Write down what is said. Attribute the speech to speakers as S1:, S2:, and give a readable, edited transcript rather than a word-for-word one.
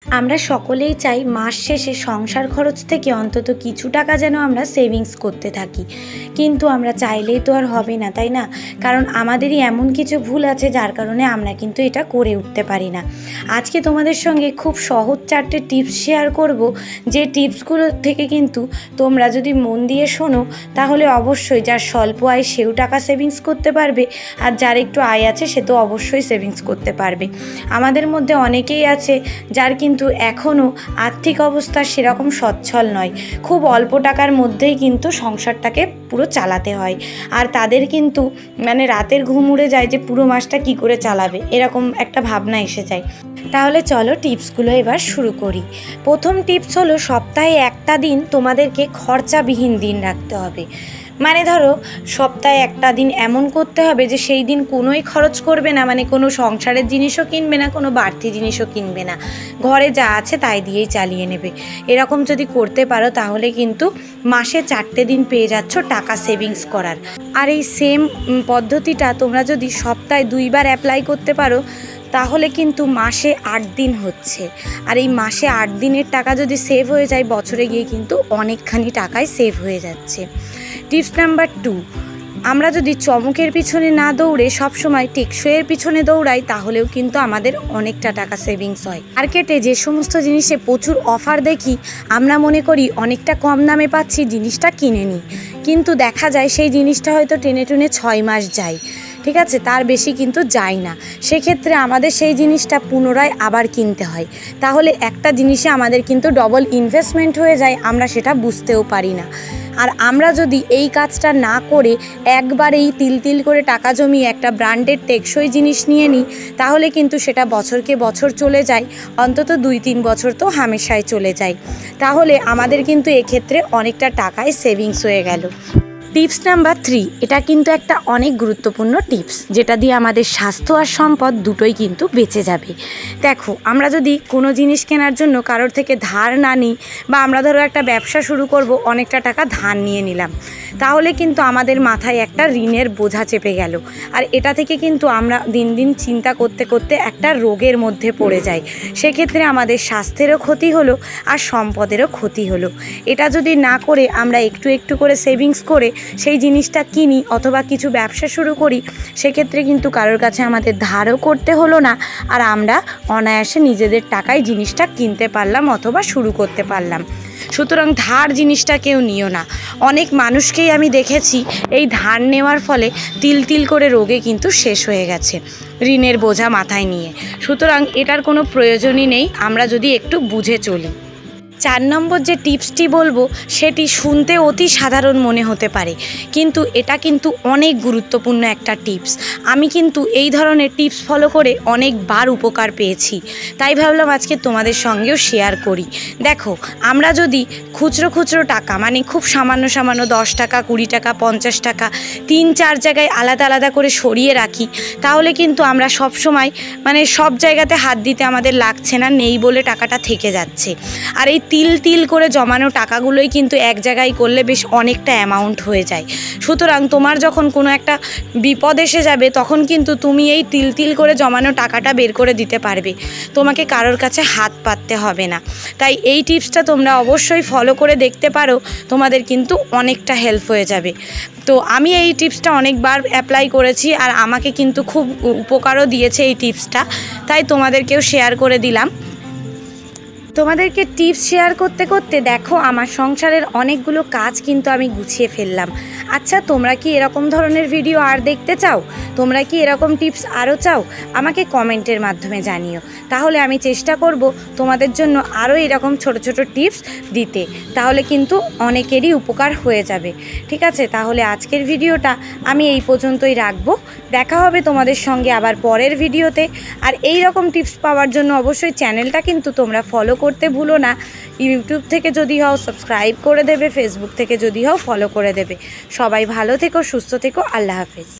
S1: আমরা সকলেই চাই মাস শেষে সংসার খরচ থেকে অন্তত কিছু টাকা যেন আমরা সেভিংস করতে থাকি, কিন্তু আমরা চাইলেই তো আর হবে না, তাই না? কারণ আমাদেরই এমন কিছু ভুল আছে যার কারণে আমরা কিন্তু এটা করে উঠতে পারি না। আজকে তোমাদের সঙ্গে খুব সহজ 4টে টিপস শেয়ার করব, যে টিপসগুলো থেকে কিন্তু তোমরা যদি মন দিয়ে শোনো তাহলে অবশ্যই যার স্বল্প আয় সেও টাকা সেভিংস করতে পারবে, আর যার একটু আয় আছে সে তো অবশ্যই সেভিংস করতে পারবে। আমাদের মধ্যে অনেকেই আছে যার কিন্তু এখনও আর্থিক অবস্থা সেরকম সচ্ছল নয়, খুব অল্প টাকার মধ্যেই কিন্তু সংসারটাকে পুরো চালাতে হয়, আর তাদের কিন্তু রাতের ঘুম উড়ে যায় যে পুরো মাসটা কি করে চালাবে, এরকম একটা ভাবনা এসে যায়। তাহলে চলো টিপসগুলো এবার শুরু করি। প্রথম টিপস হলো, সপ্তাহে একটা দিন তোমাদেরকে খরচাবিহীন দিন রাখতে হবে। ধরো সপ্তাহে একটা দিন এমন করতে হবে যে সেই দিন কোনোই খরচ করবে না, কোনো সংসারের জিনিসও কিনবে না, কোনো বাড়তি জিনিসও কিনবে না, ঘরে যা আছে তাই দিয়েই চালিয়ে নেবে। এরকম যদি করতে পারো তাহলে কিন্তু মাসে 4টে দিন পেয়ে যাচ্ছ টাকা সেভিংস করার। আর এই সেম পদ্ধতিটা তোমরা যদি সপ্তাহে 2বার অ্যাপ্লাই করতে পারো তাহলে কিন্তু মাসে 8 দিন হচ্ছে, আর এই মাসে 8 দিনের টাকা যদি সেভ হয়ে যায় বছরে গিয়ে কিন্তু অনেকখানি টাকাই সেভ হয়ে যাচ্ছে। টিপস নাম্বার 2, আমরা যদি চমকের পিছনে না দৌড়ে সবসময় টেকসইয়ের পিছনে দৌড়াই তাহলেও কিন্তু আমাদের অনেকটা টাকা সেভিংস হয়। মার্কেটে যে সমস্ত জিনিসে প্রচুর অফার দেখি আমরা মনে করি অনেকটা কম দামে পাচ্ছি, জিনিসটা কিনে নিই, কিন্তু দেখা যায় সেই জিনিসটা হয়তো টেনে টুনে 6 মাস যায়, ঠিক আছে, তার বেশি কিন্তু যায় না। সেক্ষেত্রে আমাদের সেই জিনিসটা পুনরায় আবার কিনতে হয়, তাহলে একটা জিনিসে আমাদের কিন্তু ডবল ইনভেস্টমেন্ট হয়ে যায়, আমরা সেটা বুঝতেও পারি না। আর আমরা যদি এই কাজটা না করে একবারেই তিল করে টাকা জমিয়ে একটা ব্র্যান্ডেড টেকসই জিনিস নিয়ে নিই তাহলে কিন্তু সেটা বছরকে বছর চলে যায়, অন্তত 2-3 বছর তো হামেশাই চলে যায়। তাহলে আমাদের কিন্তু এক্ষেত্রে অনেকটা টাকায় সেভিংস হয়ে গেল। টিপস নাম্বার 3, এটা কিন্তু একটা অনেক গুরুত্বপূর্ণ টিপস, যেটা দিয়ে আমাদের স্বাস্থ্য আর সম্পদ দুটোই কিন্তু বেঁচে যাবে। দেখো, আমরা যদি কোনো জিনিস কেনার জন্য কারোর থেকে ধার না নিই, বা আমরা ধরো একটা ব্যবসা শুরু করব, অনেকটা টাকা ধার নিয়ে নিলাম, তাহলে কিন্তু আমাদের মাথায় একটা ঋণের বোঝা চেপে গেল, আর এটা থেকে কিন্তু আমরা দিন দিন চিন্তা করতে করতে একটা রোগের মধ্যে পড়ে যাই। সেক্ষেত্রে আমাদের স্বাস্থ্যেরও ক্ষতি হলো আর সম্পদেরও ক্ষতি হলো। এটা যদি না করে আমরা একটু একটু করে সেভিংস করে সেই জিনিসটা কিনি অথবা কিছু ব্যবসা শুরু করি, সেক্ষেত্রে কিন্তু কারোর কাছে আমাদের ধারও করতে হলো না, আর আমরা অনায়াসে নিজেদের টাকায় জিনিসটা কিনতে পারলাম অথবা শুরু করতে পারলাম। সুতরাং ধার জিনিসটা কেউ নিও না। অনেক মানুষকেই আমি দেখেছি এই ধার নেওয়ার ফলে তিল করে রোগে কিন্তু শেষ হয়ে গেছে, ঋণের বোঝা মাথায় নিয়ে। সুতরাং এটার কোনো প্রয়োজনই নেই, আমরা যদি একটু বুঝে চলি। 4 নম্বর যে টিপসটি বলবো সেটি শুনতে অতি সাধারণ মনে হতে পারে, কিন্তু এটা কিন্তু অনেক গুরুত্বপূর্ণ একটা টিপস। আমি কিন্তু এই ধরনের টিপস ফলো করে অনেকবার উপকার পেয়েছি, তাই ভাবলাম আজকে তোমাদের সঙ্গেও শেয়ার করি। দেখো, আমরা যদি খুচরো টাকা খুব সামান্য 10 টাকা, 20 টাকা, 50 টাকা 3-4 জায়গায় আলাদা করে সরিয়ে রাখি, তাহলে কিন্তু আমরা সব সময় সব জায়গাতে হাত দিতে আমাদের লাগছে না, নেই বলে টাকাটা থেকে যাচ্ছে। আর এই তিল করে জমানো টাকাগুলোই কিন্তু এক জায়গায় করলে বেশ অনেকটা অ্যামাউন্ট হয়ে যায়। সুতরাং তোমার যখন কোনো একটা বিপদ এসে যাবে তখন কিন্তু তুমি এই তিল করে জমানো টাকাটা বের করে দিতে পারবে, তোমাকে কারোর কাছে হাত পাততে হবে না। তাই এই টিপসটা তোমরা অবশ্যই ফলো করে দেখতে পারো, তোমাদের কিন্তু অনেকটা হেল্প হয়ে যাবে। তো আমি এই টিপসটা অনেকবার অ্যাপ্লাই করেছি, আর আমাকে কিন্তু খুব উপকারও দিয়েছে এই টিপসটা, তাই তোমাদেরকেও শেয়ার করে দিলাম। তোমাদেরকে টিপস শেয়ার করতে করতে দেখো আমার সংসারের অনেকগুলো কাজ কিন্তু আমি গুছিয়ে ফেললাম। আচ্ছা, তোমরা কি এরকম ধরনের ভিডিও আর দেখতে চাও? তোমরা কি এরকম টিপস আরও চাও? আমাকে কমেন্টের মাধ্যমে জানিও, তাহলে আমি চেষ্টা করব তোমাদের জন্য আরও এরকম ছোট টিপস দিতে, তাহলে কিন্তু অনেকেরই উপকার হয়ে যাবে। ঠিক আছে, তাহলে আজকের ভিডিওটা আমি এই পর্যন্তই রাখবো। দেখা হবে তোমাদের সঙ্গে আবার পরের ভিডিওতে। আর এই রকম টিপস পাওয়ার জন্য অবশ্যই চ্যানেলটা কিন্তু তোমরা ফলো করতে ভুলো না। ইউটিউব থেকে যদি হও সাবস্ক্রাইব করে দেবে, ফেসবুক থেকে যদি হও ফলো করে দেবে। সবাই ভালো থেকো, সুস্থ থেকো, আল্লাহ হাফেজ।